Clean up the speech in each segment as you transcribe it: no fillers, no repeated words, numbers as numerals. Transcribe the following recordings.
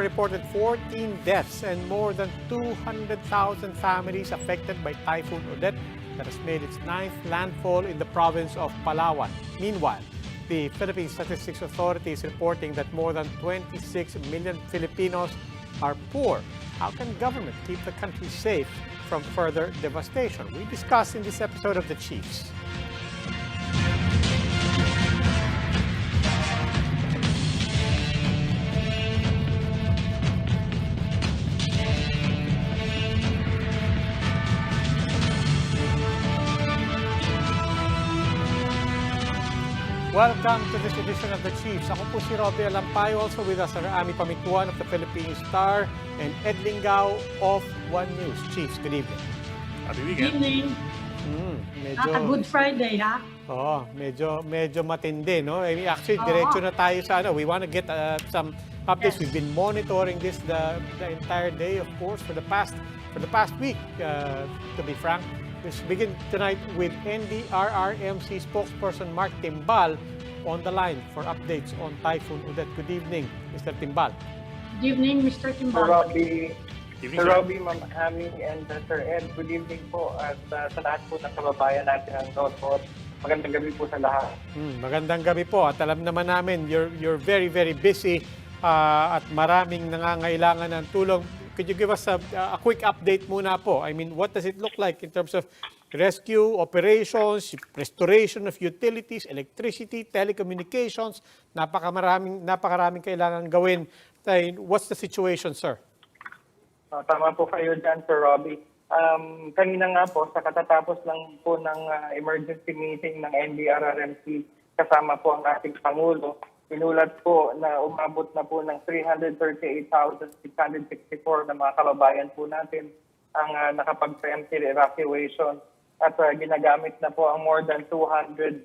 reported 14 deaths and more than 200,000 families affected by Typhoon Odette that has made its ninth landfall in the province of Palawan. Meanwhile, the Philippine Statistics Authority is reporting that more than 26 million Filipinos are poor. How can government keep the country safe from further devastation? We discuss in this episode of the Chiefs. Welcome to this edition of the Chiefs. Ako po si Robbie Alampayo, also with us are Ami Pamituan of the Philippine Star and Ed Lingao of One News. Chiefs, good evening. Happy weekend. Good evening. A good Friday, ha? Oh, medyo matindi, no? I mean, actually, diretso na tayo sa ano. We want to get some updates. Yes. We've been monitoring this the entire day, of course, for the past week, to be frank. Let's begin tonight with NDRRMC spokesperson Mark Timbal on the line for updates on Typhoon Odette. Good evening, Mr. Timbal. Good evening, Mr. Timbal. Sir Robbie, Ma'am Ami, and Sir Ed, good evening po at sa lahat po ng kababayan natin ang Northwood. Magandang gabi po sa lahat. Magandang gabi po at alam naman namin you're very, very busy at maraming nangangailangan ng tulong. Could you give us a quick update muna po? I mean, what does it look like in terms of rescue, operations, restoration of utilities, electricity, telecommunications? Napakaraming kailangan gawin. What's the situation, sir? Tama po kayo dyan, Sir Robbie. Kanina nga po, sa katatapos lang po ng emergency meeting ng NDRRMC, kasama po ang ating Pangulo, pinulat po na umabot na po ng 338,664 na mga kababayan po natin ang nakapag-preemptive evacuation at ginagamit na po ang more than 200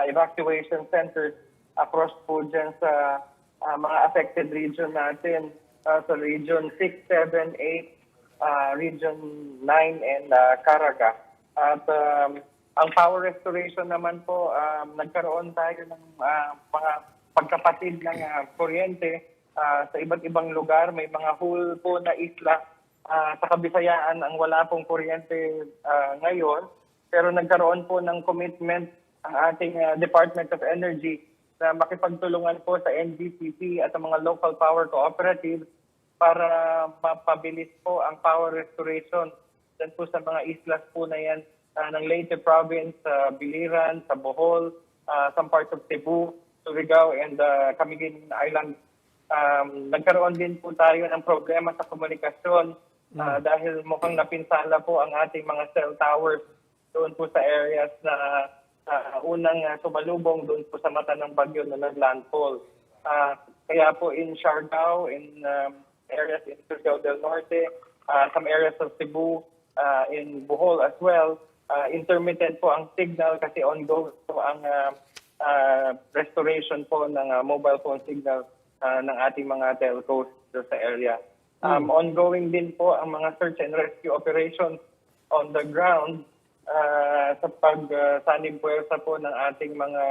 evacuation centers across po dyan sa mga affected region natin, sa Region 6, 7, 8, Region 9, and Caraga. At ang power restoration naman po, nagkaroon tayo ng mga pagkapatid ng kuryente sa iba't ibang lugar. May mga whole po na isla sa Kabisayaan ang wala pong kuryente ngayon. Pero nagkaroon po ng commitment ang ating Department of Energy na makipagtulungan po sa NGCP at ang mga local power cooperatives para mapabilis po ang power restoration dyan po sa mga islas po na yan ng Leyte Province, sa Biliran, sa Bohol, some parts of Cebu, Surigao, and Camiguin Island. Nagkaroon din po tayo ng problema sa komunikasyon dahil mukhang napinsala po ang ating mga cell towers doon po sa areas na unang sumalubong doon po sa mata ng bagyo na nag-landfall. Kaya po in Siargao, in areas in Surigao del Norte, some areas of Cebu, in Bohol as well, intermittent po ang signal kasi ongoing po ang restoration po ng mobile phone signal ng ating mga telcos sa area. Ongoing din po ang mga search and rescue operations on the ground sa pagsanib puwersa po ng ating mga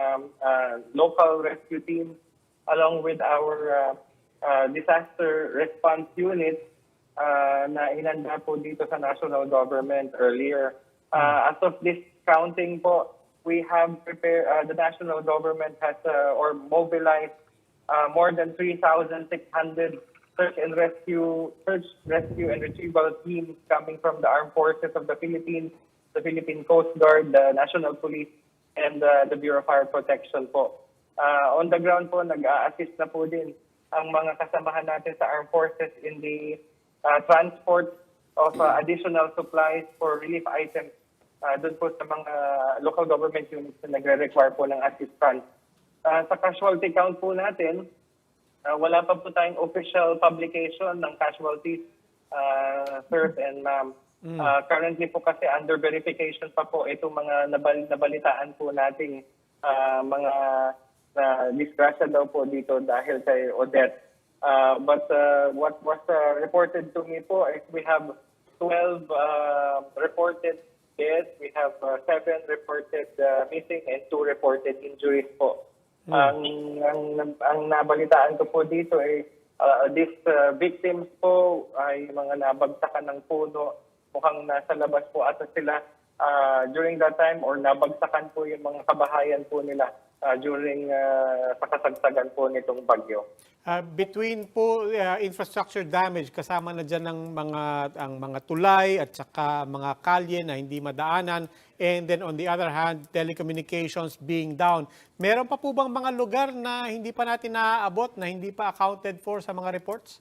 local rescue teams along with our disaster response units na inanda po dito sa national government earlier. As of this counting po, we have prepared, the national government has or mobilized more than 3,600 search and rescue and retrieval teams coming from the Armed Forces of the Philippines, the Philippine Coast Guard, the National Police, and the Bureau of Fire Protection po. On the ground po, nag-a-assist na po din ang mga kasamahan natin sa Armed Forces in the transport of additional supplies for relief items doon po sa mga local government units na nagre-require po ng assistance. Sa casualty count po natin, wala pa po tayong official publication ng casualties, sirs and ma'am. Currently po kasi under verification pa po itong mga nabalitaan po nating mga disgrasya daw po dito dahil kay Odette. But what was reported to me po is we have 12 reported deaths, we have 7 reported missing and 2 reported injuries po. Ang nabalitaan ko po dito ay These victims po ay mga nabagsakan ng puno. Mukhang nasa labas po ata sila during that time or nabagsakan po yung mga kabahayan po nila during sa kasagsagan po nitong bagyo. Between po infrastructure damage, kasama na dyan ang mga tulay at saka mga kalye na hindi madaanan, and then on the other hand, telecommunications being down. Meron pa po bang mga lugar na hindi pa natin naaabot, na hindi pa accounted for sa mga reports?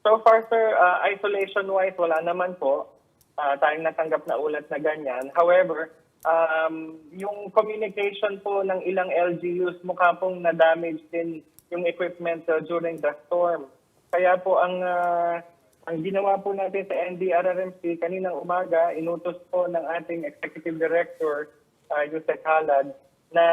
So far, sir, isolation-wise, wala naman po tayong natanggap na ulat na ganyan. However, yung communication po ng ilang LGUs, mukha pong na-damage din yung equipment during the storm. Kaya po ang ginawa po natin sa NDRRMC kaninang umaga, inutos po ng ating Executive Director, Yusek Halad, na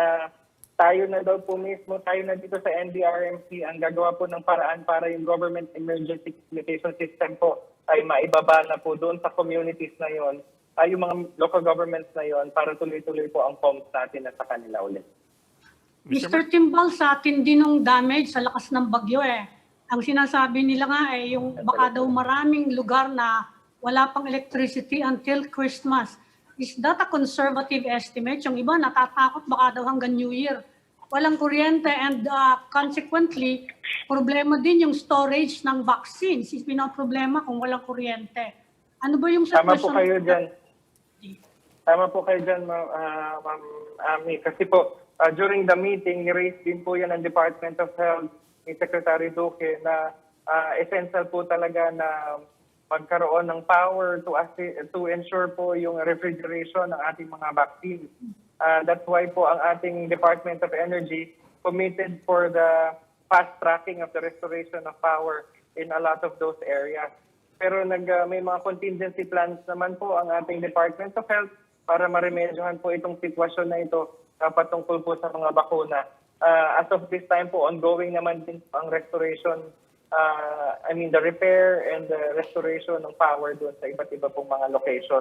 tayo na daw po mismo, tayo na dito sa NDRMC ang gagawa po ng paraan para yung Government Emergency Communication System po ay maibaba na po doon sa communities na yon, yung mga local governments na yon, para tuloy-tuloy po ang comms natin at sa kanila ulit. Mr. Timbal, sa tindi ng damage sa lakas ng bagyo ang sinasabi nila nga yung baka daw maraming lugar na wala pang electricity until Christmas. Is that a conservative estimate? Yung iba natatakot baka daw hanggang New Year walang kuryente, and consequently, problema din yung storage ng vaccines. Is problema kung walang kuryente. Ano ba yung Tama po kayo dyan. Tama po kayo dyan, Ma'am Ami. Kasi po, during the meeting, ni-raise din po yan ng Department of Health ni Secretary Duque na essential po talaga na magkaroon ng power to ensure po yung refrigeration ng ating mga vaccines. That's why po ang ating Department of Energy committed for the fast tracking of the restoration of power in a lot of those areas. Pero may mga contingency plans naman po ang ating Department of Health para maremedyohan po itong sitwasyon na ito patungkol po sa mga bakuna. As of this time po, ongoing naman din ang restoration, the repair and the restoration ng power doon sa iba't iba pong mga location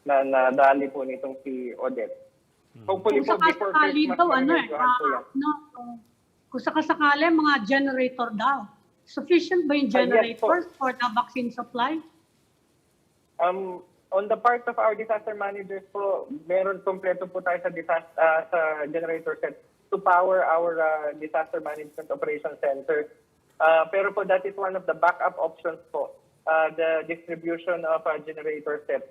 na nadali po nitong si Odette. Hopefully po before Christmas, maremedyohan po yan. Kung sakasakali, mga generator daw. Sufficient ba yung generators for the vaccine supply? On the part of our disaster managers po, meron kompleto po tayo sa generator set to power our disaster management operation center. Pero po that is one of the backup options po, the distribution of generator sets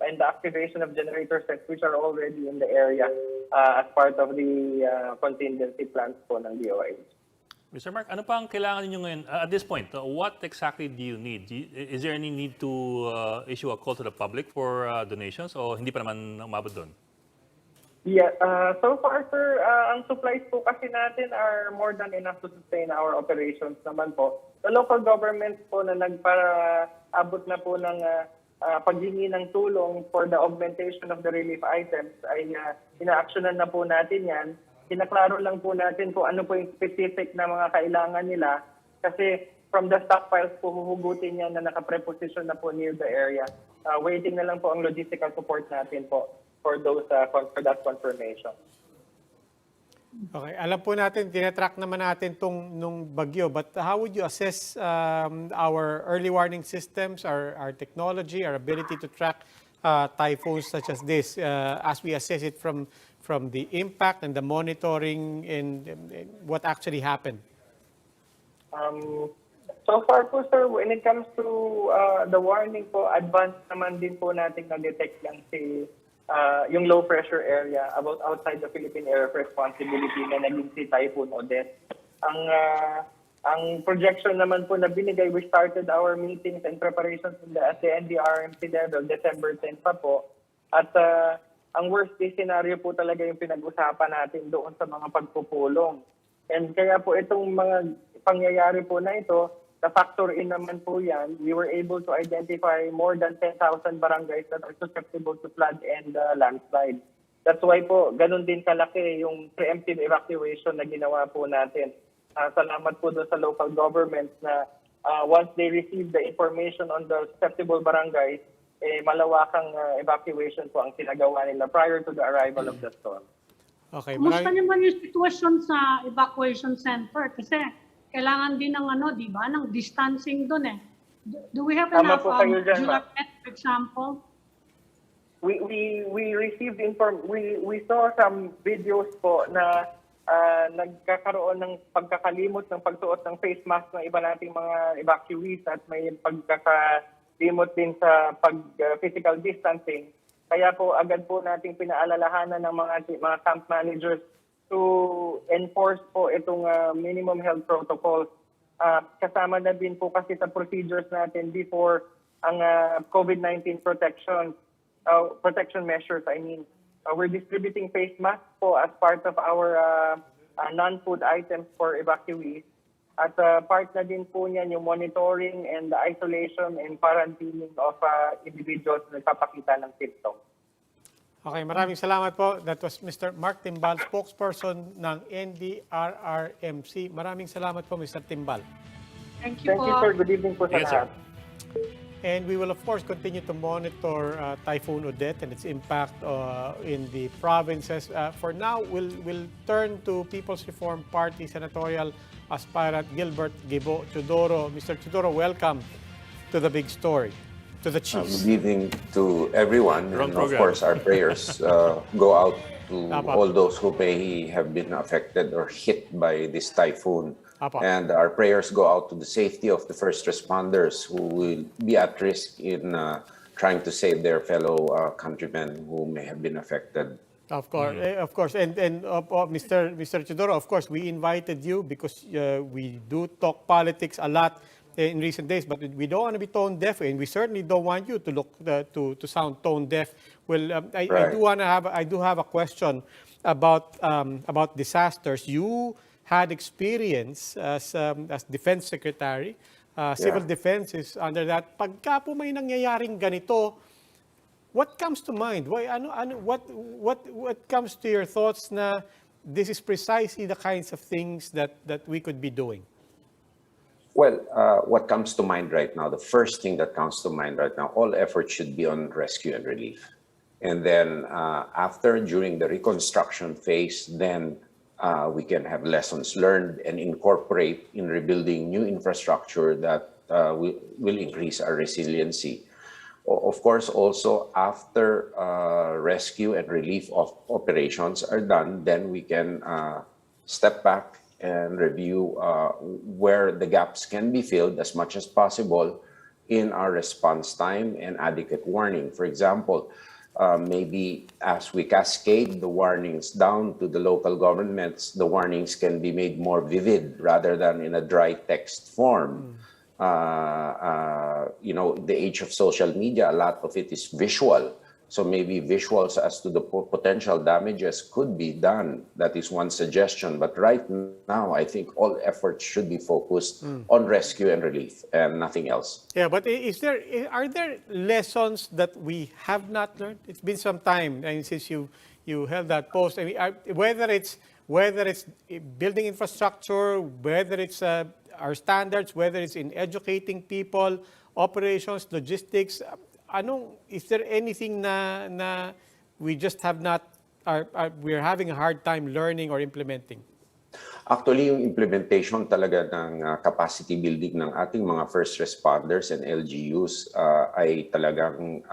and the activation of generator sets which are already in the area as part of the contingency plans po ng DOH. Mr. Mark, ano pa ang kailangan niyo ngayon? At this point, what exactly do you need? Is there any need to issue a call to the public for donations o hindi pa naman umabot doon? Yeah, so far, sir, ang supplies po kasi natin are more than enough to sustain our operations naman po. The local governments po na nagpara-abot na po ng paghingi ng tulong for the augmentation of the relief items ay ina-actionan na po natin yan. Kinaklaro lang po natin kung ano po yung specific na mga kailangan nila kasi from the stockpiles po huhugutin yan na nakapreposition na po near the area. Waiting na lang po ang logistical support natin po for for that confirmation. Okay, alam po natin, tinatrack naman natin nung bagyo, but how would you assess our early warning systems, our technology, our ability to track typhoons such as this as we assess it from the impact and the monitoring and what actually happened? So far po, sir, when it comes to the warning po, advanced naman din po natin na-detect lang yung low pressure area about outside the Philippine area of responsibility na naging si Typhoon Odette. Ang projection naman po na binigay, we started our meetings and preparations at the NDRMC level, December 10 pa po. At ang worst case scenario po talaga yung pinag-usapan natin doon sa mga pagpupulong. And kaya po itong mga pangyayari po na ito, na-factor in naman po yan, we were able to identify more than 10,000 barangays that are susceptible to flood and landslide. That's why po, ganun din kalaki yung preemptive evacuation na ginawa po natin. Salamat po doon sa local governments na once they receive the information on the susceptible barangays, malawakang evacuation po ang sinagawa nila prior to the arrival of the storm. Okay, Kumusta maraming, naman yung sitwasyon sa evacuation center? Kasi kailangan din ng ano, di ba, ng distancing doon eh. Do we have Tama enough po kayo dyan, modular ma'am. bed, for example? We received we saw some videos po na nagkakaroon ng pagkakalimot ng pagsuot ng face mask ng iba nating mga evacuees at may pagkakalimot din sa physical distancing. Kaya po agad po nating pinaalalahanan ng mga camp managers to enforce po itong minimum health protocols. Kasama na din po kasi sa procedures natin before ang COVID-19 protection measures. I mean, we're distributing face masks po as part of our non-food items for evacuees. At part na din po niyan yung monitoring and the isolation and quarantining of individuals na nagpapakita ng symptoms. okay, maraming salamat po. That was Mr. Mark Timbal, spokesperson ng NDRRMC. Maraming salamat po, Mr. Timbal. Thank you Thank po. you, sir. Good evening po sa Yes, sir. lahat. And we will, of course, continue to monitor Typhoon Odette and its impact in the provinces. For now, we'll turn to People's Reform Party Senatorial Aspirant Gilbert Gibo Chudoro. Mr. Chudoro, welcome to the big story, to the Chiefs. Good evening to everyone. Wrong And of program. course, our prayers go out to Apa. all those who may have been affected or hit by this typhoon. Apa. And our prayers go out to the safety of the first responders who will be at risk in trying to save their fellow countrymen who may have been affected. Of course, and Mr. Chudoro, of course, we invited you because we do talk politics a lot in recent days, but we don't want to be tone deaf, and we certainly don't want you to look to sound tone deaf. Well, I do have a question about disasters. You had experience as Defense Secretary, Civil Defense is under that. Pagka po may nangyayaring ganito, what comes to mind? What comes to your thoughts na this is precisely the kinds of things that we could be doing? Well, what comes to mind right now, the first thing that comes to mind right now, all efforts should be on rescue and relief. And then during the reconstruction phase, then we can have lessons learned and incorporate in rebuilding new infrastructure that will increase our resiliency. Of course, also after rescue and relief of operations are done, then we can step back and review where the gaps can be filled as much as possible in our response time and adequate warning. For example, maybe as we cascade the warnings down to the local governments, the warnings can be made more vivid rather than in a dry text form. The age of social media, a lot of it is visual. So maybe visuals as to the potential damages could be done. That is one suggestion. But right now, I think all efforts should be focused on rescue and relief and nothing else. Yeah, but are there lessons that we have not learned? It's been some time since you held that post. I mean, whether it's building infrastructure, whether it's our standards, whether it's in educating people, operations, logistics, is there anything na we just have not, we're having a hard time learning or implementing? Actually, yung implementation talaga ng capacity building ng ating mga first responders and LGUs ay talagang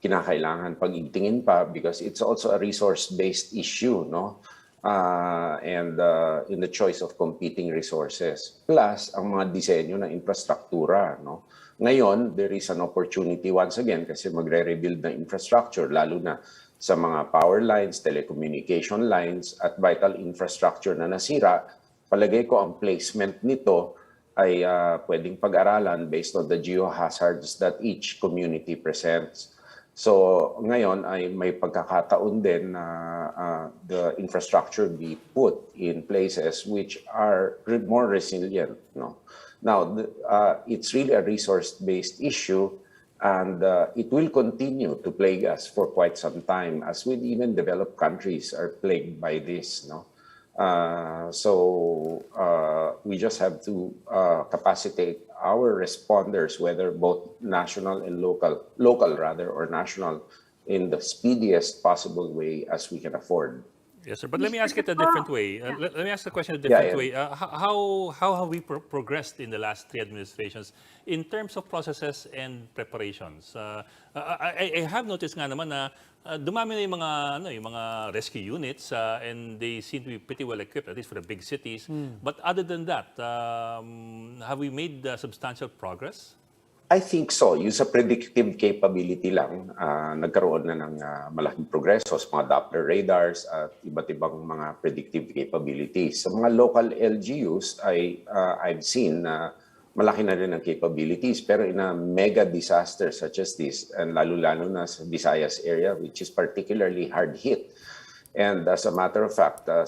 kinakailangan pag-igtingin pa because it's also a resource-based issue, no? And in the choice of competing resources. Plus, ang mga disenyo ng infrastruktura, no? Ngayon, there is an opportunity once again kasi magre-rebuild ng infrastructure, lalo na sa mga power lines, telecommunication lines, at vital infrastructure na nasira. Palagay ko ang placement nito ay pwedeng pag-aralan based on the geohazards that each community presents. So ngayon ay may pagkakataon din na the infrastructure be put in places which are more resilient. No? Now, it's really a resource-based issue and it will continue to plague us for quite some time as with even developed countries are plagued by this. No? So we just have to capacitate our responders, whether both national and local rather, or national, in the speediest possible way as we can afford. Yes, sir. But let me ask it a different way. Let me ask the question a Yeah, different yeah. way. How have we progressed in the last 3 administrations in terms of processes and preparations? I have noticed nga naman na dumami na yung mga rescue units and they seem to be pretty well equipped, at least for the big cities. But other than that, have we made substantial progress? I think so. Yung sa predictive capability lang, nagkaroon na ng malaking progreso sa mga Doppler radars at iba't ibang mga predictive capabilities. Sa mga local LGUs, I've seen na malaki na rin ang capabilities. Pero in a mega disaster such as this, and lalo-lalo na sa Visayas area, which is particularly hard hit, and as a matter of fact, a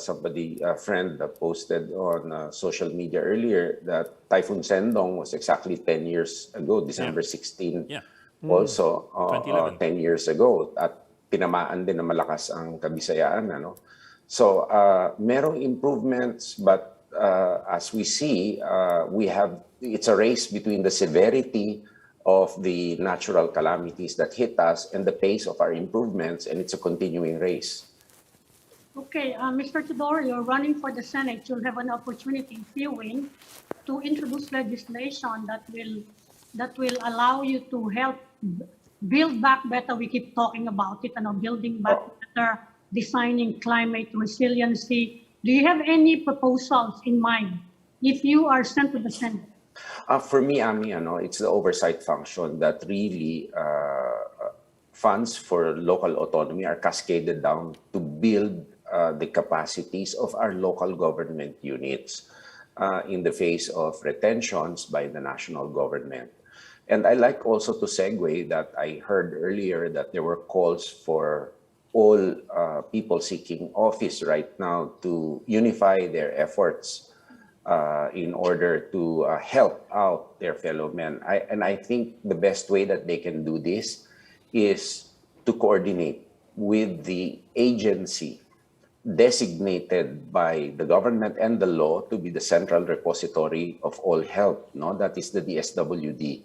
friend posted on social media earlier that Typhoon Sendong was exactly 10 years ago, December 16. Yeah. Also, 2011. 10 years ago. At tinamaan din na malakas ang Kabisayaan. Ano? So, merong improvements, but as we see, it's a race between the severity of the natural calamities that hit us and the pace of our improvements, and it's a continuing race. Okay, Mr. Tudor, you're running for the Senate. You'll have an opportunity, if you win, to introduce legislation that will allow you to help build back better. We keep talking about it, building back better, designing climate resiliency. Do you have any proposals in mind if you are sent to the Senate? For me, Ami, it's the oversight function that really funds for local autonomy are cascaded down to build the capacities of our local government units in the face of retentions by the national government. And I like also to segue that I heard earlier that there were calls for all people seeking office right now to unify their efforts in order to help out their fellow men. I think the best way that they can do this is to coordinate with the agency designated by the government and the law to be the central repository of all help, that is the DSWD.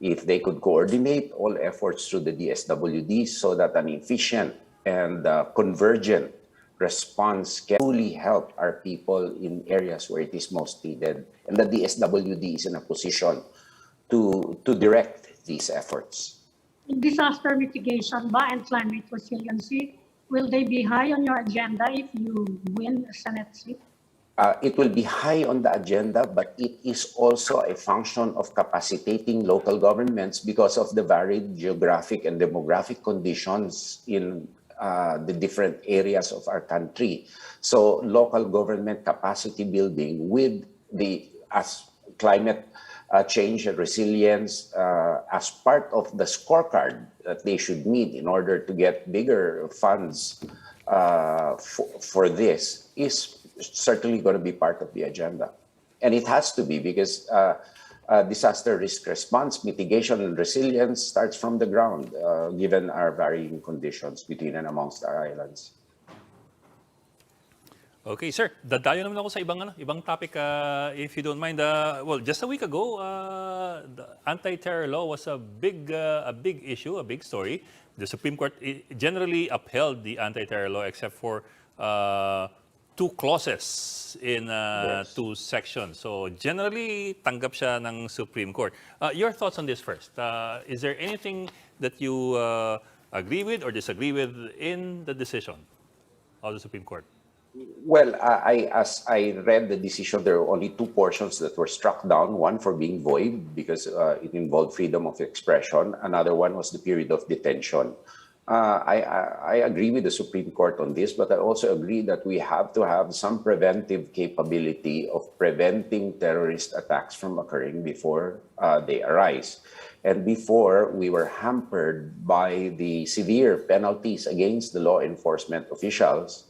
If they could coordinate all efforts through the DSWD so that an efficient and convergent response can truly help our people in areas where it is most needed, and the DSWD is in a position to direct these efforts. Disaster mitigation and climate resiliency, will they be high on your agenda if you win a Senate seat? It will be high on the agenda, but it is also a function of capacitating local governments because of the varied geographic and demographic conditions in the different areas of our country. So local government capacity building with as climate change and resilience as part of the scorecard that they should meet in order to get bigger funds for this is certainly going to be part of the agenda. And it has to be because disaster risk response, mitigation, and resilience starts from the ground, given our varying conditions between and amongst our islands. Okay, sir. Dadayo naman ako sa ibang topic, if you don't mind. Well, just a week ago, the anti-terror law was a big issue, a big story. The Supreme Court generally upheld the anti-terror law except for 2 clauses in Yes. 2 sections. So generally, tanggap siya ng Supreme Court. Your thoughts on this first. Is there anything that you agree with or disagree with in the decision of the Supreme Court? Well, as I read the decision, there were only 2 portions that were struck down. One for being void because it involved freedom of expression. Another one was the period of detention. I agree with the Supreme Court on this, but I also agree that we have to have some preventive capability of preventing terrorist attacks from occurring before they arise. And before, we were hampered by the severe penalties against the law enforcement officials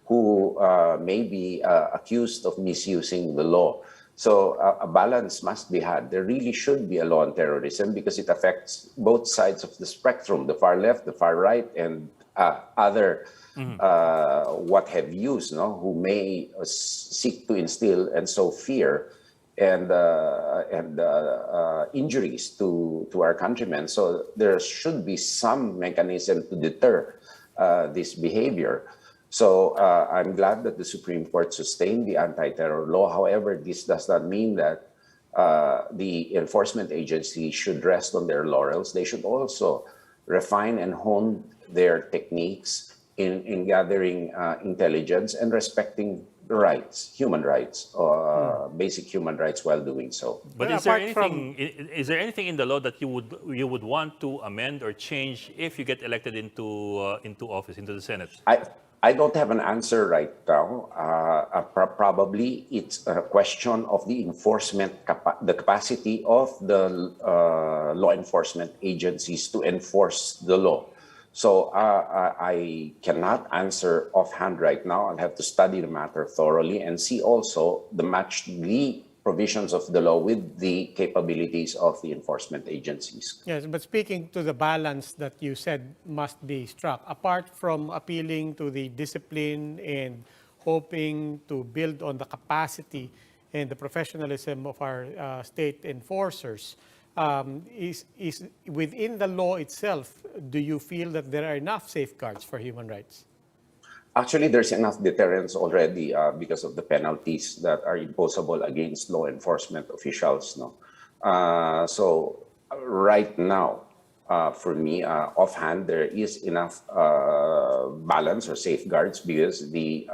who may be accused of misusing the law. So a balance must be had. There really should be a law on terrorism because it affects both sides of the spectrum, the far left, the far right, and other what have yous, who may seek to instill and sow fear and injuries to our countrymen. So there should be some mechanism to deter this behavior. So I'm glad that the Supreme Court sustained the anti-terror law. However, this does not mean that the enforcement agency should rest on their laurels. They should also refine and hone their techniques in gathering intelligence and respecting the rights, human rights, basic human rights while doing so. But Well, is there apart from- anything is there anything in the law that you would want to amend or change if you get elected into office, into the Senate? I don't have an answer right now. Probably it's a question of the enforcement, the capacity of the law enforcement agencies to enforce the law. So I cannot answer offhand right now. I'll have to study the matter thoroughly and see also the provisions of the law with the capabilities of the enforcement agencies. Yes, but speaking to the balance that you said must be struck, apart from appealing to the discipline and hoping to build on the capacity and the professionalism of our state enforcers, is within the law itself, do you feel that there are enough safeguards for human rights? Actually, there's enough deterrence already because of the penalties that are imposable against law enforcement officials. No, so right now, for me, offhand, there is enough balance or safeguards because the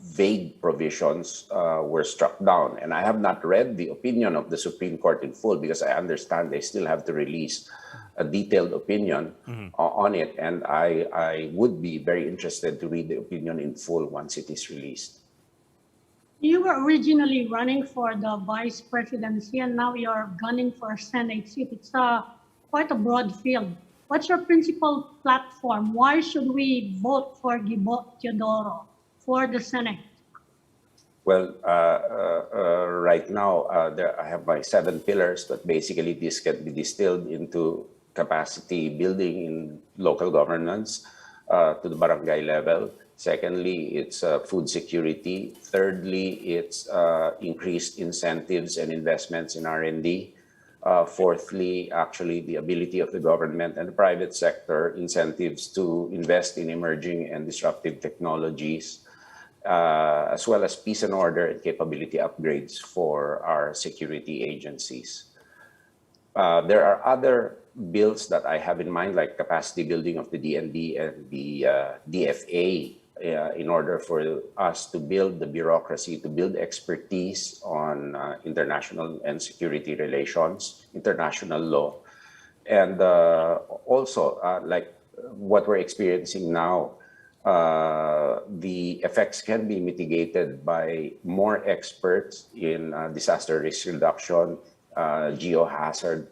vague provisions were struck down. And I have not read the opinion of the Supreme Court in full because I understand they still have to release a detailed opinion on it. And I would be very interested to read the opinion in full once it is released. You were originally running for the vice presidency and now you're gunning for a Senate seat. It's quite a broad field. What's your principal platform? Why should we vote for Guiba Teodoro for the Senate? Well, right now, I have my 7 pillars, but basically this can be distilled into capacity building in local governance to the barangay level. Secondly, it's food security. Thirdly, it's increased incentives and investments in R&D. Fourthly, actually, the ability of the government and the private sector incentives to invest in emerging and disruptive technologies, as well as peace and order and capability upgrades for our security agencies. There are other bills that I have in mind, like capacity building of the DND and the DFA, in order for us to build the bureaucracy, to build expertise on international and security relations, international law. And also, like what we're experiencing now, the effects can be mitigated by more experts in disaster risk reduction, geohazard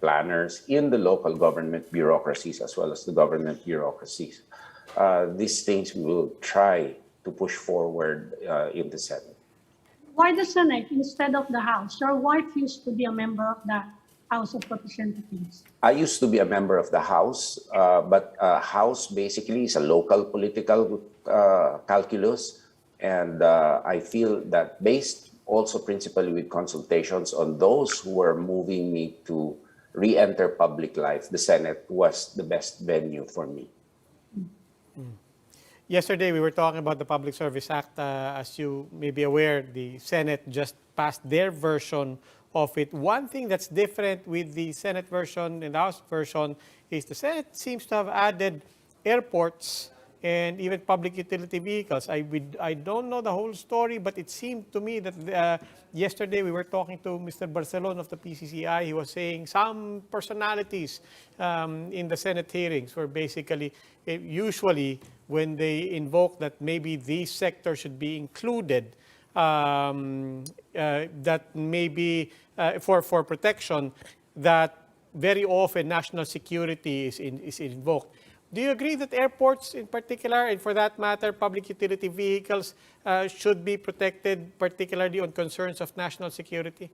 planners in the local government bureaucracies as well as the government bureaucracies. These things we will try to push forward in the Senate. Why the Senate instead of the House? Your wife used to be a member of the House of Representatives. I used to be a member of the House, but House basically is a local political calculus. And I feel that based also principally with consultations on those who were moving me to re-enter public life, the Senate was the best venue for me. Yesterday, we were talking about the Public Service Act. As you may be aware, the Senate just passed their version of it. One thing that's different with the Senate version and the House version is the Senate seems to have added airports and even public utility vehicles. I don't know the whole story, but it seemed to me that yesterday we were talking to Mr. Barcelon of the PCCI. He was saying some personalities in the Senate hearings were basically, usually when they invoke that maybe these sectors should be included, that maybe for protection, that very often national security is invoked. Do you agree that airports in particular, and for that matter, public utility vehicles should be protected, particularly on concerns of national security?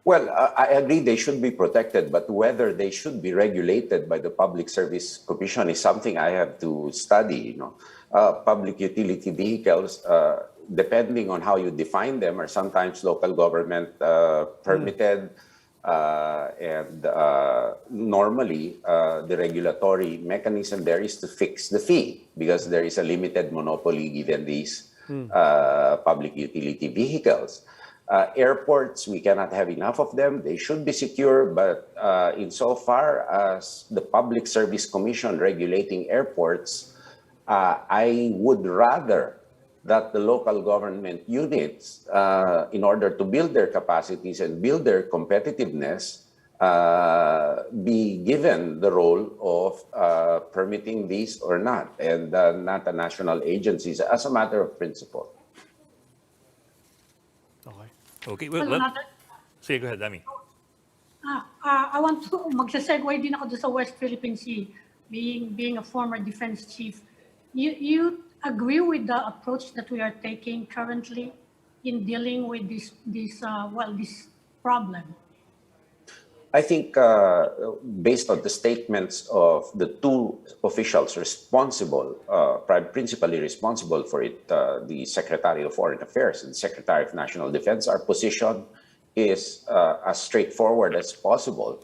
Well, I agree they should be protected, but whether they should be regulated by the Public Service Commission is something I have to study. Public utility vehicles, depending on how you define them, are sometimes local government permitted, Normally, the regulatory mechanism there is to fix the fee because there is a limited monopoly given these public utility vehicles. Airports, we cannot have enough of them. They should be secure, but insofar as the Public Service Commission regulating airports, I would rather that the local government units, in order to build their capacities and build their competitiveness, be given the role of permitting these or not, and not the national agencies as a matter of principle. Okay. Okay, Well, another, sige, go ahead, Dami. I want to magsa-segue din ako doon sa West Philippine Sea, being a former defense chief. You agree with the approach that we are taking currently in dealing with this problem? I think based on the statements of the two officials responsible, principally responsible for it, the Secretary of Foreign Affairs and Secretary of National Defense, our position is as straightforward as possible.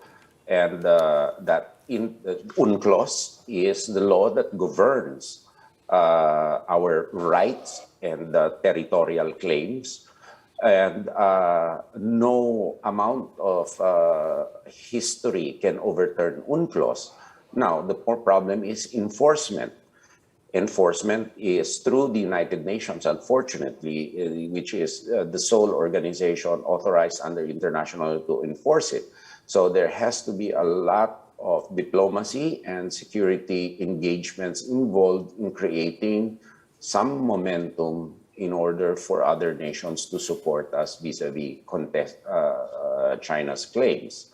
And that UNCLOS is the law that governs our rights and territorial claims. And no amount of history can overturn UNCLOS. Now, the problem is enforcement. Enforcement is through the United Nations, unfortunately, which is the sole organization authorized under international to enforce it. So there has to be a lot of diplomacy and security engagements involved in creating some momentum in order for other nations to support us vis-a-vis China's claims.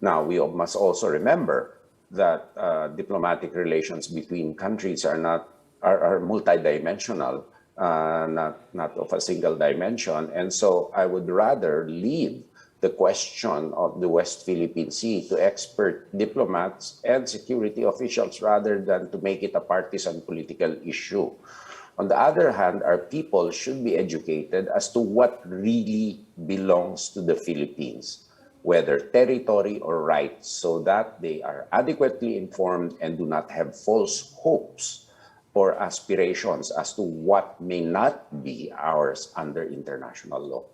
Now, we must also remember that diplomatic relations between countries are multidimensional, not of a single dimension. And so I would rather leave the question of the West Philippine Sea to expert diplomats and security officials rather than to make it a partisan political issue. On the other hand, our people should be educated as to what really belongs to the Philippines, whether territory or rights, so that they are adequately informed and do not have false hopes or aspirations as to what may not be ours under international law.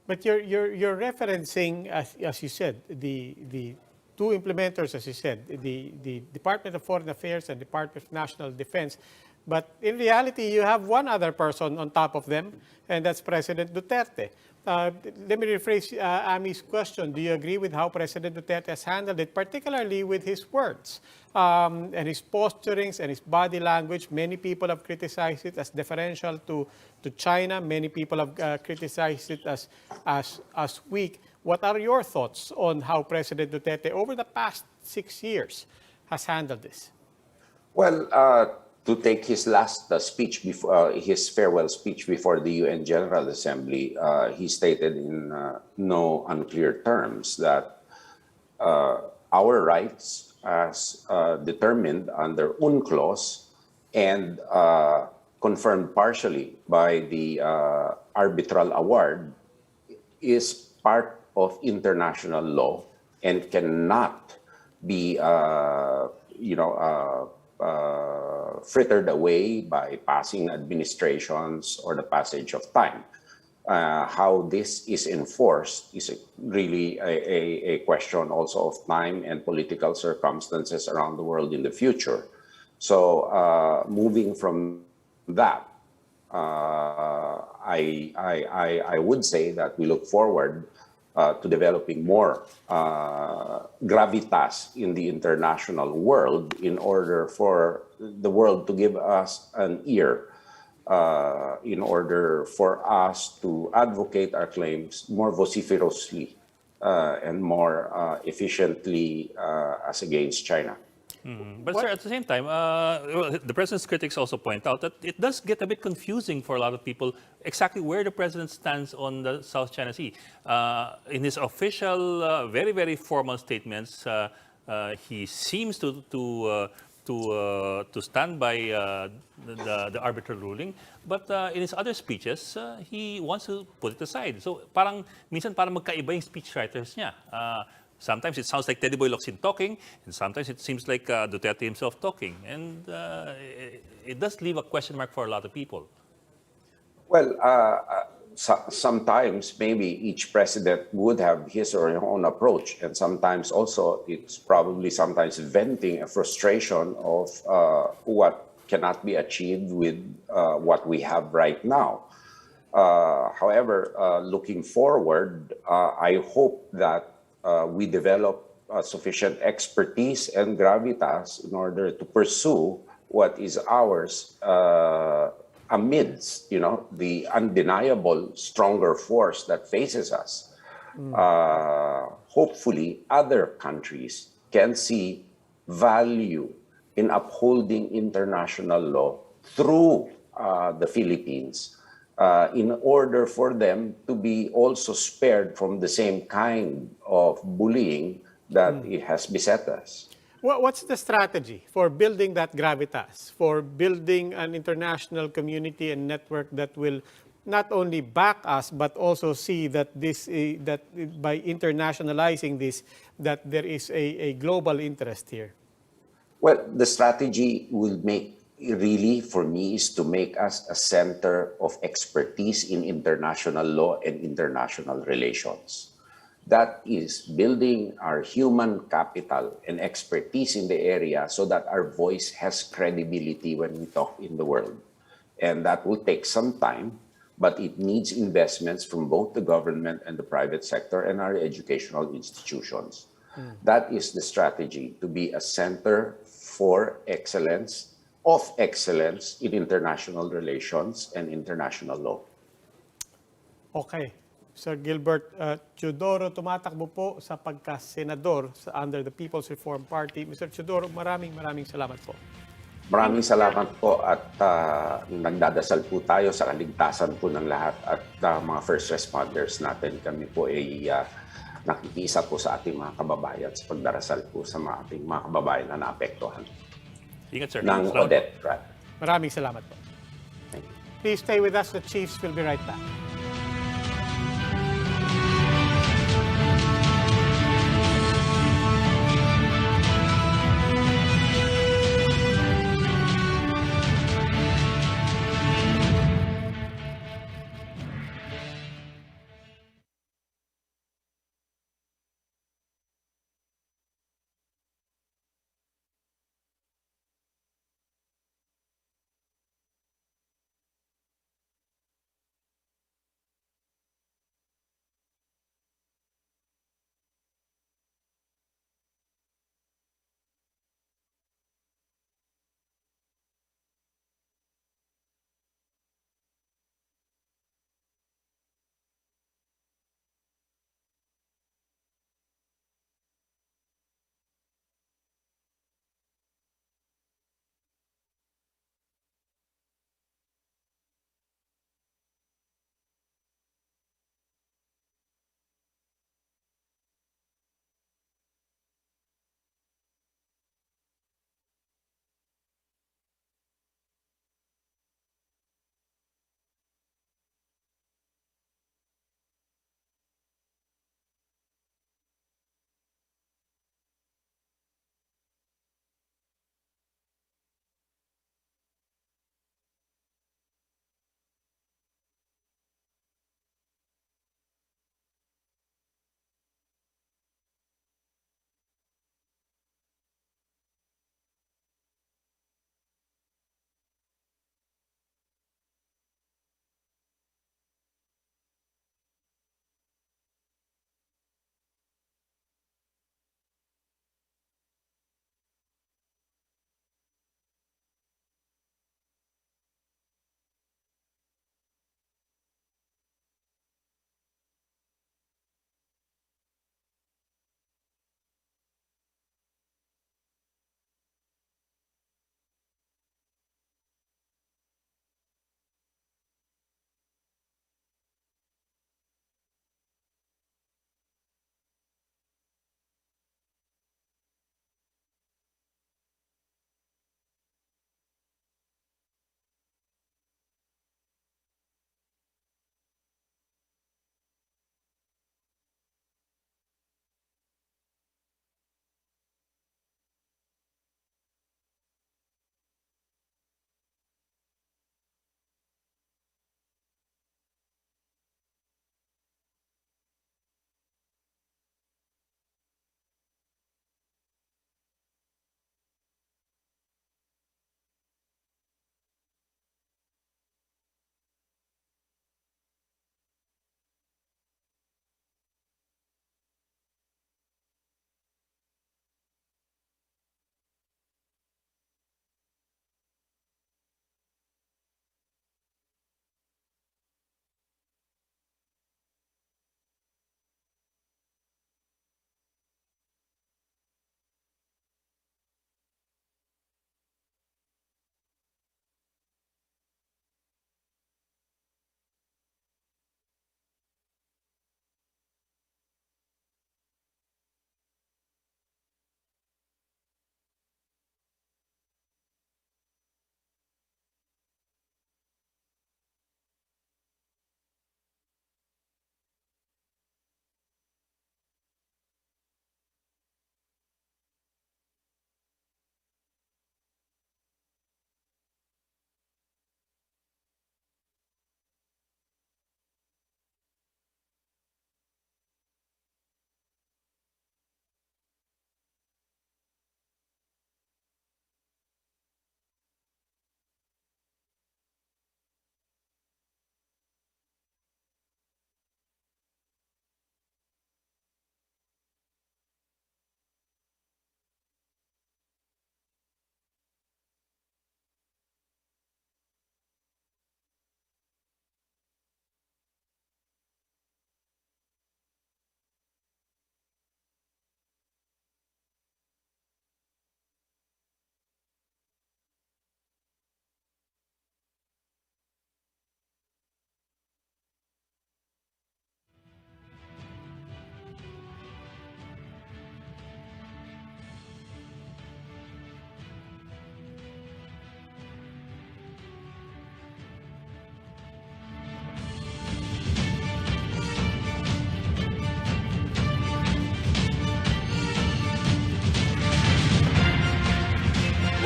But you're referencing, as you said, the two implementers, as you said, the Department of Foreign Affairs and Department of National Defense. But in reality, you have one other person on top of them, and that's President Duterte. Let me rephrase Ami's question. Do you agree with how President Duterte has handled it, particularly with his words and his posturings and his body language? Many people have criticized it as deferential to China. Many people have criticized it as weak. What are your thoughts on how President Duterte, over the past 6 years, has handled this? Well, to take his last speech, before his farewell speech before the UN General Assembly, he stated in no unclear terms that our rights as determined under UNCLOS and confirmed partially by the arbitral award is part of international law and cannot be frittered away by passing administrations or the passage of time. How this is enforced is really a question also of time and political circumstances around the world in the future. So moving from that, I would say that we look forward to developing more gravitas in the international world in order for the world to give us an ear, in order for us to advocate our claims more vociferously and more efficiently as against China. But sir, at the same time, the president's critics also point out that it does get a bit confusing for a lot of people exactly where the president stands on the South China Sea. In his official, very, very formal statements, he seems to to stand by the arbitral ruling, but in his other speeches, he wants to put it aside. So parang minsan parang magkaiba yung speechwriters niya. Sometimes it sounds like Teddy Boy Locsin talking, and sometimes it seems like Duterte himself talking, and it does leave a question mark for a lot of people. Well, sometimes maybe each president would have his or her own approach, and sometimes also it's probably sometimes venting a frustration of what cannot be achieved with what we have right now. However, looking forward, I hope that we develop sufficient expertise and gravitas in order to pursue what is ours amidst, the undeniable stronger force that faces us. Hopefully, other countries can see value in upholding international law through the Philippines in order for them to be also spared from the same kind of bullying that it has beset us. What's the strategy for building that gravitas, for building an international community and network that will not only back us, but also see that that by internationalizing this, that there is a global interest here? Well, the strategy will really, for me, is to make us a center of expertise in international law and international relations. That is building our human capital and expertise in the area so that our voice has credibility when we talk in the world. And that will take some time, but it needs investments from both the government and the private sector and our educational institutions. That is the strategy, to be a center for excellence, of excellence in international relations and international law. Okay. Sir Gilbert Teodoro, tumatakbo po sa pagka-senador under the People's Reform Party. Mr. Teodoro, maraming salamat po. Maraming salamat po at nagdadasal po tayo sa kaligtasan po ng lahat at mga first responders natin. Kami po ay nakikiisa po sa ating mga kababayan sa pagdarasal po sa ating mga kababayan na naapektuhan Ingat, sir. ng Salamat po. Odette. Maraming salamat po. Thank you. Please stay with us. The Chiefs will be right back.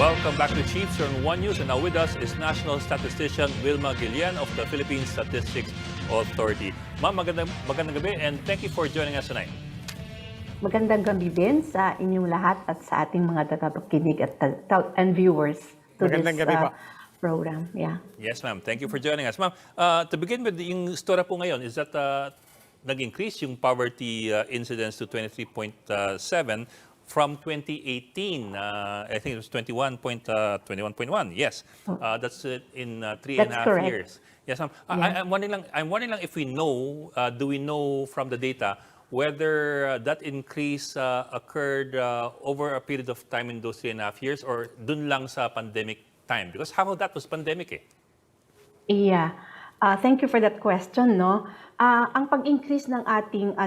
Welcome back to Chiefs on One News, and now with us is National Statistician Wilma Gillian of the Philippine Statistics Authority. Ma'am, magandang gabi and thank you for joining us tonight. Magandang gabi din sa inyong lahat at sa ating mga tagapakinig at viewers to Magandang this gabi po. program. Yeah. Yes, ma'am. Thank you for joining us. Ma'am, to begin with, yung story po ngayon is that nag-increase yung poverty incidence to 23.7 from 2018. I think it was 21.1. Yes, that's in 3.5 correct. years. Yes, ma'am. Yeah. I'm wondering lang if we know, do we know from the data whether that increase occurred over a period of time in those 3.5 years or dun lang sa pandemic time? Because half of that was pandemic eh. Yeah. Thank you for that question, no. Ang pag-increase ng ating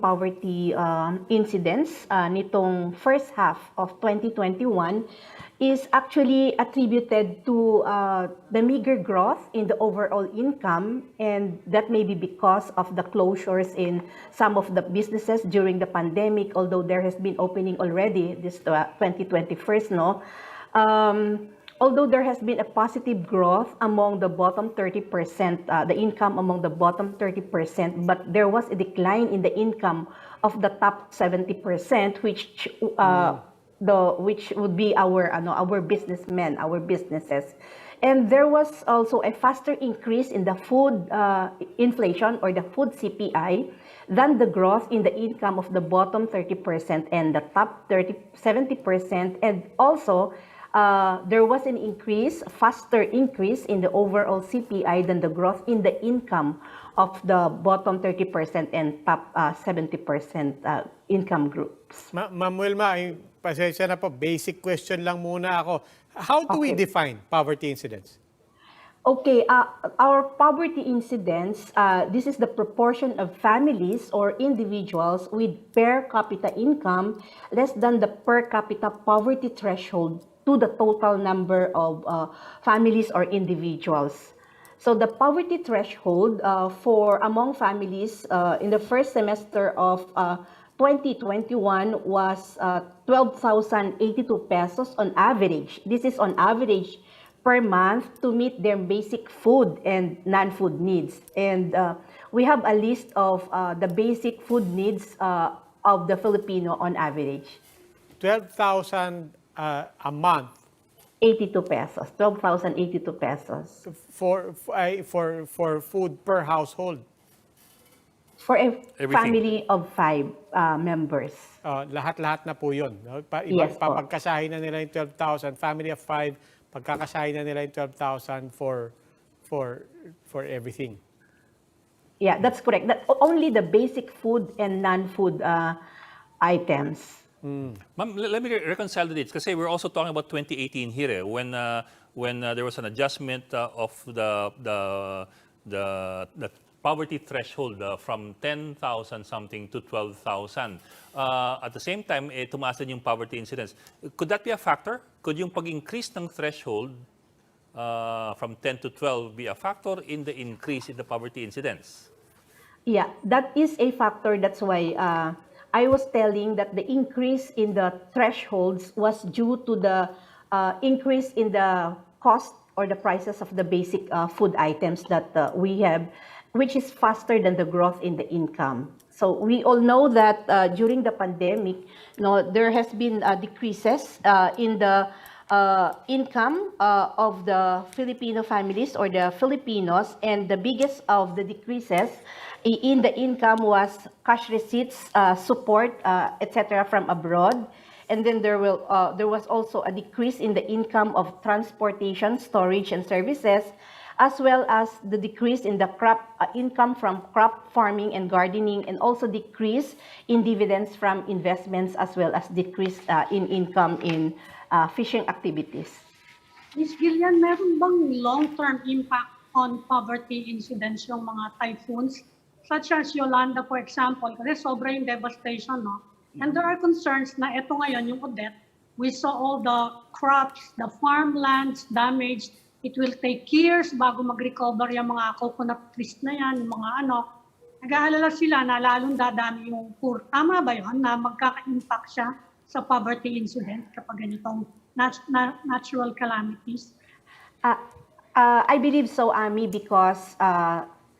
poverty incidence nitong first half of 2021 is actually attributed to the meager growth in the overall income, and that may be because of the closures in some of the businesses during the pandemic, although there has been opening already this 2021, no. Although there has been a positive growth among the bottom 30%, the income among the bottom 30%, but there was a decline in the income of the top 70%, which would be our businessmen, our businesses. And there was also a faster increase in the food inflation or the food CPI than the growth in the income of the bottom 30% and the top 70%, and also there was an faster increase in the overall CPI than the growth in the income of the bottom 30% and top 70% income groups. Ma'am Wilma, pasensya na po, basic question lang muna ako. How do we define poverty incidence? Okay, our poverty incidence, this is the proportion of families or individuals with per capita income less than the per capita poverty threshold to the total number of families or individuals. So the poverty threshold for among families in the first semester of 2021 was 12,082 pesos on average. This is on average per month to meet their basic food and non-food needs. And we have a list of the basic food needs of the Filipino on average. 12,000 a month 82 pesos, 12,082 pesos. For food per household. For a Everything. family of 5 members. Lahat-lahat na po yun. No? Yes po. Pagkasahin na nila yung 12,000, family of 5, pagkakasahin na nila yung 12,000 for everything. Yeah, that's correct. That only the basic food and non-food items. Ma'am, let me reconcile the dates kasi we're also talking about 2018 here when there was an adjustment of the poverty threshold from 10,000 something to 12,000. At the same time, tumaas din yung poverty incidence. Could that be a factor? Could yung pag-increase ng threshold from 10 to 12 be a factor in the increase in the poverty incidence? Yeah, that is a factor. That's why I was telling that the increase in the thresholds was due to the increase in the cost or the prices of the basic food items that we have, which is faster than the growth in the income. So we all know that during the pandemic, there has been decreases in the income of the Filipino families or the Filipinos, and the biggest of the decreases in the income was cash receipts, support, etc. from abroad. And then there was also a decrease in the income of transportation, storage, and services, as well as the decrease in the income from crop farming and gardening, and also decrease in dividends from investments, as well as decrease in income in fishing activities. Ms. Gillian, meron bang long-term impact on poverty incidence yung mga typhoons? Such as Yolanda, for example, kasi sobra yung devastation, no? And there are concerns na ito ngayon, yung Odette, we saw all the crops, the farmlands damaged. It will take years bago mag-recover yung mga coconut trees na yan, yung mga Nag-aalala sila na lalong dadami yung poor. Tama ba yun na magkaka-impact siya sa poverty incident kapag ganitong natural calamities? Uh, I believe so, Ami, because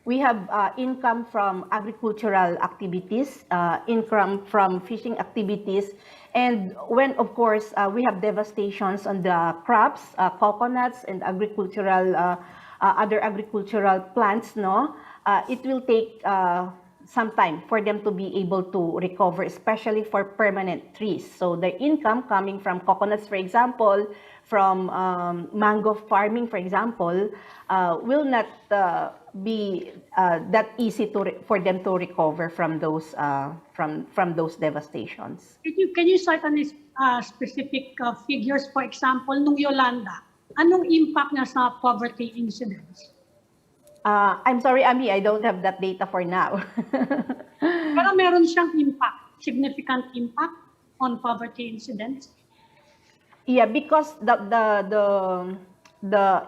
we have income from agricultural activities, income from fishing activities, and when, of course, we have devastations on the crops, coconuts, and other agricultural plants, no, it will take some time for them to be able to recover, especially for permanent trees. So the income coming from coconuts, for example, from mango farming, for example, will not be that easy for them to recover from those devastations. Can you cite any specific figures, for example, nung Yolanda? Anong impact niya sa poverty incidence? I'm sorry, Ami, I don't have that data for now. Pero meron siyang impact, significant impact on poverty incidence? Yeah, because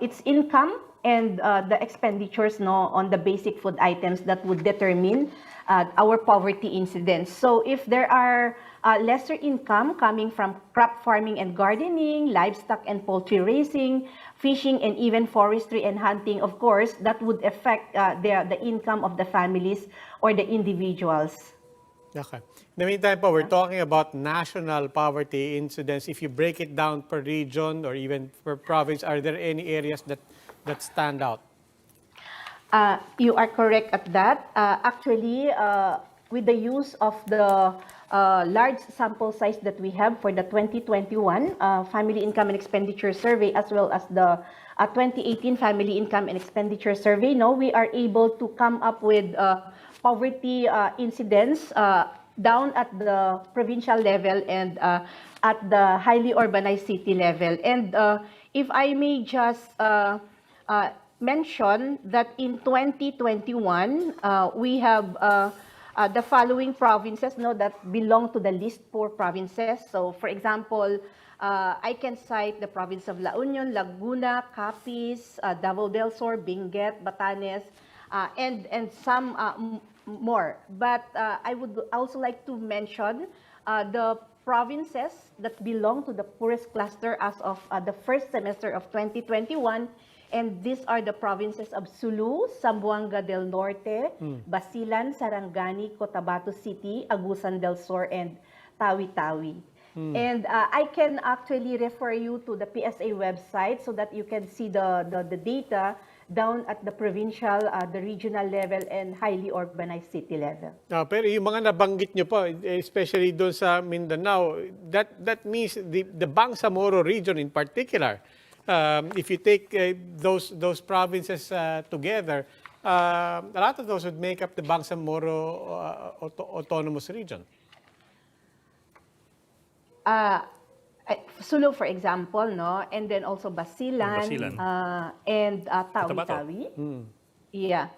its income and the expenditures, no, on the basic food items that would determine our poverty incidence. So if there are lesser income coming from crop farming and gardening, livestock and poultry raising, fishing, and even forestry and hunting, of course, that would affect the income of the families or the individuals. Okay. In the meantime po, we're talking about national poverty incidence. If you break it down per region or even per province, are there any areas that stand out? You are correct at that. Actually, with the use of the large sample size that we have for the 2021 Family Income and Expenditure Survey, as well as the 2018 Family Income and Expenditure Survey, no, we are able to come up with poverty incidence down at the provincial level and at the highly urbanized city level. And if I may just mention that in 2021, we have the following provinces, no, that belong to the least poor provinces. So, for example, I can cite the province of La Union, Laguna, Capiz, Davao del Sur, Benguet, Batanes, and some more. But I would also like to mention the provinces that belong to the poorest cluster as of the first semester of 2021. And these are the provinces of Sulu, Zamboanga del Norte, Basilan, Sarangani, Cotabato City, Agusan del Sur, and Tawi-Tawi. And I can actually refer you to the PSA website so that you can see the data down at the provincial, the regional level, and highly urbanized city level. Pero yung mga nabanggit nyo po, especially doon sa Mindanao, that means the Bangsamoro region in particular, if you take those provinces together, a lot of those would make up the Bangsamoro autonomous region. Sulu, for example, no, and then also Basilan. And Tawi-Tawi. Yeah.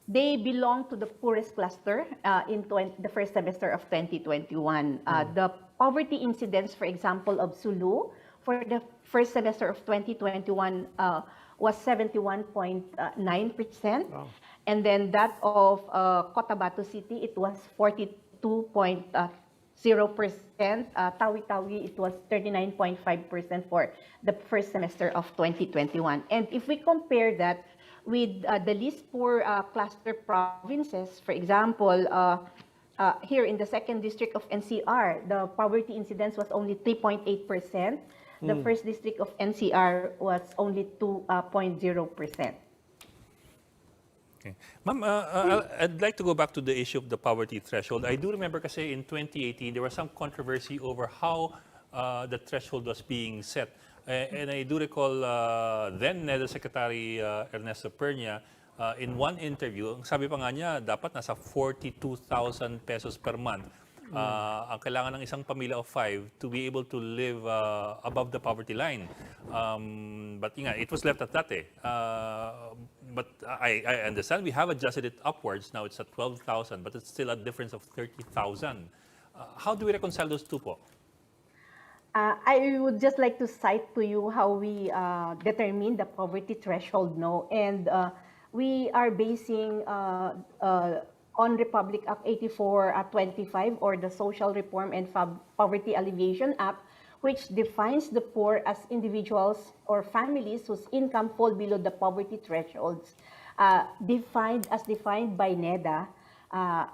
They belong to the poorest cluster in the first semester of 2021. The poverty incidence, for example, of Sulu for the first semester of 2021 was 71.9%. Wow. And then that of Cotabato City, it was 42.0%. Tawi-Tawi, it was 39.5% for the first semester of 2021. And if we compare that with the least poor cluster provinces, for example, here in the second district of NCR, the poverty incidence was only 3.8%. The first district of NCR was only 2.0%. Okay. Ma'am, I'd like to go back to the issue of the poverty threshold. I do remember kasi in 2018, there was some controversy over how the threshold was being set. And I do recall then NEDA Secretary Ernesto Pernia, in one interview, sabi pa nga niya, dapat nasa 42,000 pesos per month. Ang kailangan ng isang pamilya of 5 to be able to live above the poverty line. But it was left at that. But I understand we have adjusted it upwards. Now it's at 12,000, but it's still a difference of 30,000. How do we reconcile those two po? I would just like to cite to you how we determine the poverty threshold, no? And we are basing on Republic Act 84-25 or the Social Reform and Poverty Alleviation Act, which defines the poor as individuals or families whose income fall below the poverty thresholds defined by NEDA.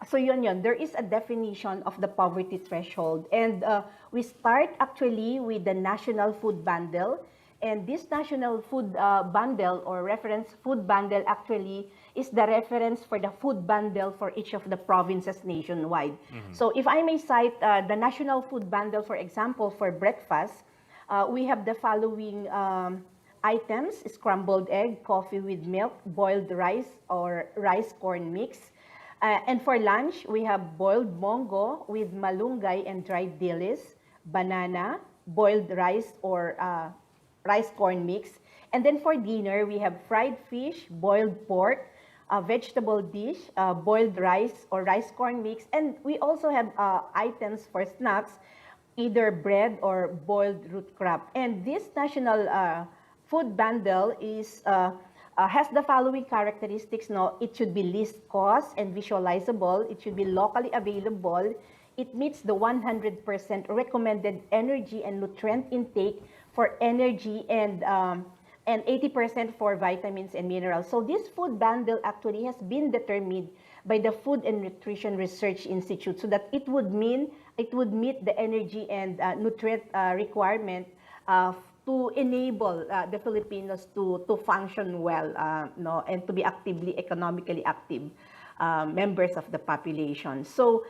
So yun, there is a definition of the poverty threshold. And we start actually with the National Food Bundle. And this National Food Bundle or reference food bundle actually is the reference for the food bundle for each of the provinces nationwide. So if I may cite the National Food Bundle, for example, for breakfast, we have the following items: scrambled egg, coffee with milk, boiled rice or rice corn mix. And for lunch, we have boiled mongo with malunggay and dried dilis, banana, boiled rice or rice corn mix. And then for dinner, we have fried fish, boiled pork, a vegetable dish, boiled rice or rice corn mix. And we also have items for snacks, either bread or boiled root crab. And this national food bundle is has the following characteristics. No, it should be least cost and visualizable. It should be locally available. It meets the 100% recommended energy and nutrient intake for energy and 80% for vitamins and minerals. So this food bundle actually has been determined by the Food and Nutrition Research Institute so that it would meet the energy and nutrient requirement to enable the Filipinos to function well and to be economically active members of the population. So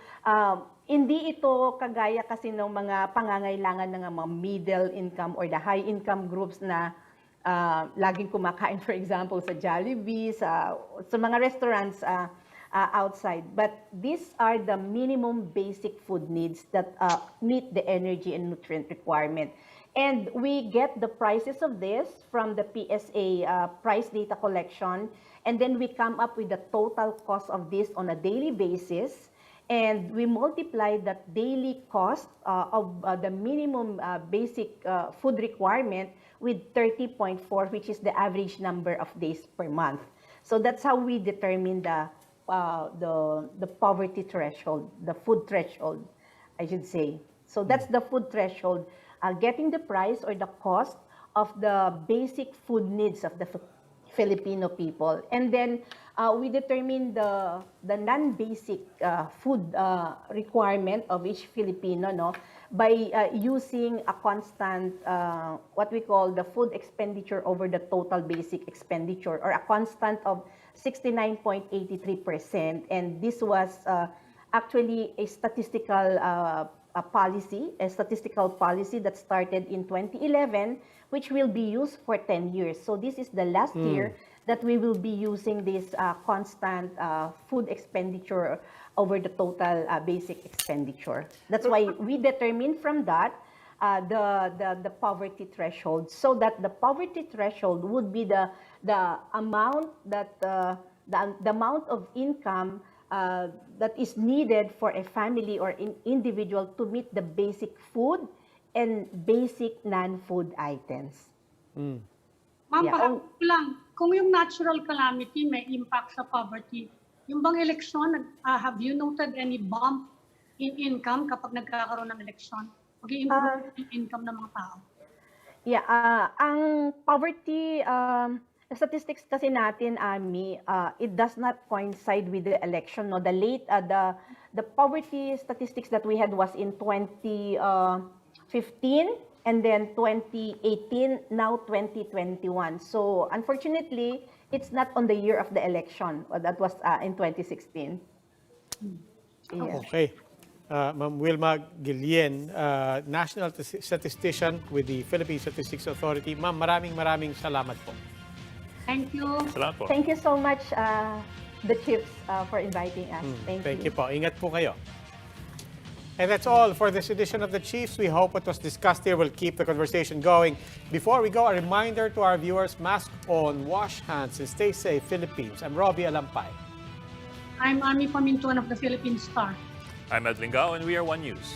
hindi ito kagaya kasi ng mga pangangailangan ng mga middle income or the high income groups na laging kumakain, for example, sa Jollibee, sa mga restaurants outside. But these are the minimum basic food needs that meet the energy and nutrient requirement. And we get the prices of this from the PSA price data collection, and then we come up with the total cost of this on a daily basis. And we multiply that daily cost of the minimum basic food requirement with 30.4, which is the average number of days per month. So that's how we determine the poverty threshold, the food threshold, I should say. So that's the food threshold, getting the price or the cost of the basic food needs of the Filipino people. And then we determine the non-basic food requirement of each Filipino, by using a constant, what we call the food expenditure over the total basic expenditure, or a constant of 69.83%. And this was actually a statistical policy that started in 2011, which will be used for 10 years. So this is the last year that we will be using this constant food expenditure over the total basic expenditure. That's why we determine from that the poverty threshold, so that the poverty threshold would be the amount that the amount of income that is needed for a family or an individual to meet the basic food and basic non-food items. Ma'am, Yeah. lang, kung yung natural calamity may impact sa poverty, yung bang eleksyon, have you noted any bump in income kapag nagkakaroon ng eleksyon? Mag-i-improve yung income ng mga tao? Yeah, ang poverty statistics kasi natin, Ami, it does not coincide with the election. No, the poverty statistics that we had was in 2015, and then 2018, now 2021. So unfortunately, it's not on the year of the election. That was in 2016. Yeah. Okay. Ma'am Wilma Gillian, National Statistician with the Philippine Statistics Authority. Ma'am, maraming salamat po. Thank you. Salamat po. Thank you so much, the CHIEFS, for inviting us. Thank you po. Ingat po kayo. And that's all for this edition of the Chiefs. We hope what was discussed here will keep the conversation going. Before we go, a reminder to our viewers, mask on, wash hands, and stay safe, Philippines. I'm Robbie Alampay. I'm Ami Pamintuan of the Philippine Star. I'm Ed Lingao, and we are One News.